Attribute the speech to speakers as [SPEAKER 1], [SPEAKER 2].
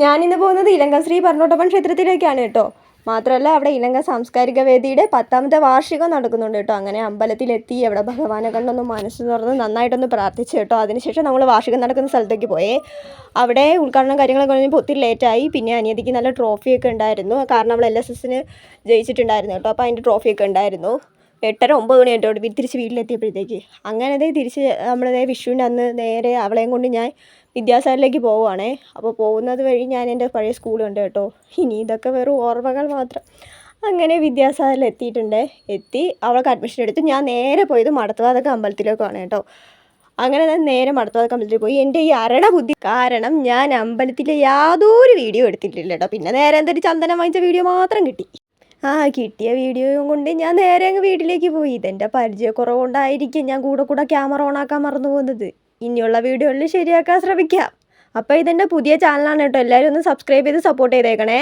[SPEAKER 1] ഞാനിന്ന് പോകുന്നത് ഇലങ്ക ശ്രീ പരന്നോട്ടപ്പൻ ക്ഷേത്രത്തിലേക്കാണ് കേട്ടോ. മാത്രമല്ല അവിടെ ഇലങ്ക സാംസ്കാരിക വേദിയുടെ 10ാമത്തെ വാർഷികം നടക്കുന്നുണ്ട് കേട്ടോ. അങ്ങനെ അമ്പലത്തിലെത്തി അവിടെ ഭഗവാനെ കണ്ടൊന്ന് മനസ്സ് തുറന്ന് നന്നായിട്ടൊന്ന് പ്രാർത്ഥിച്ചു കേട്ടോ. അതിനുശേഷം നമ്മൾ വാർഷികം നടക്കുന്ന സ്ഥലത്തേക്ക് പോയേ. അവിടെ ഉദ്ഘാടനം കാര്യങ്ങളൊക്കെ കഴിഞ്ഞപ്പോൾ ഒത്തിരി ലേറ്റായി. പിന്നെ അനിയത്തിക്ക് നല്ല ട്രോഫിയൊക്കെ ഉണ്ടായിരുന്നു, കാരണം അവൾ LSSന് ജയിച്ചിട്ടുണ്ടായിരുന്നു കേട്ടോ. അപ്പോൾ അതിൻ്റെ ട്രോഫിയൊക്കെ ഉണ്ടായിരുന്നു. 8:30 9 മണി ആയിട്ടോ തിരിച്ച് വീട്ടിലെത്തിയപ്പോഴത്തേക്ക്. അങ്ങനെ തിരിച്ച് നമ്മളതേ വിഷുവിൻ്റെ അന്ന് നേരെ അവളെയും കൊണ്ട് ഞാൻ വിദ്യാസാഗറിലേക്ക് പോവുകയാണേ. അപ്പോൾ പോകുന്നത് വഴി ഞാൻ എൻ്റെ പഴയ സ്കൂളുണ്ട് കേട്ടോ. ഇനി ഇതൊക്കെ വെറും ഓർമ്മകൾ മാത്രം. അങ്ങനെ വിദ്യാസാഗറിൽ എത്തിയിട്ടുണ്ട്. അവൾക്ക് അഡ്മിഷൻ എടുത്ത് ഞാൻ നേരെ പോയത് മടത്തുവാതക്ക അമ്പലത്തിലേക്കാണ് കേട്ടോ. അങ്ങനെ ഞാൻ നേരെ മടത്തുവാതക്ക അമ്പലത്തിൽ പോയി. എൻ്റെ ഈ അരണ ബുദ്ധി കാരണം ഞാൻ അമ്പലത്തിലെ യാതൊരു വീഡിയോ എടുത്തിട്ടില്ല കേട്ടോ. പിന്നെ നേരെ എന്തൊരു ചന്ദനം വാങ്ങിച്ച വീഡിയോ മാത്രം കിട്ടി. കിട്ടിയ വീഡിയോയും കൊണ്ട് ഞാൻ നേരെ അങ്ങ് വീട്ടിലേക്ക് പോയി. ഇതെൻ്റെ പരിചയക്കുറവ് കൊണ്ടായിരിക്കും ഞാൻ കൂടെ ക്യാമറ ഓണാക്കാൻ മറന്നു പോകുന്നത്. ഇനിയുള്ള വീഡിയോകളിൽ ശരിയാക്കാൻ ശ്രമിക്കാം. അപ്പോൾ ഇതെൻ്റെ പുതിയ ചാനലാണ് കേട്ടോ. എല്ലാവരും ഒന്ന് സബ്സ്ക്രൈബ് ചെയ്ത് സപ്പോർട്ട് ചെയ്തേക്കണേ.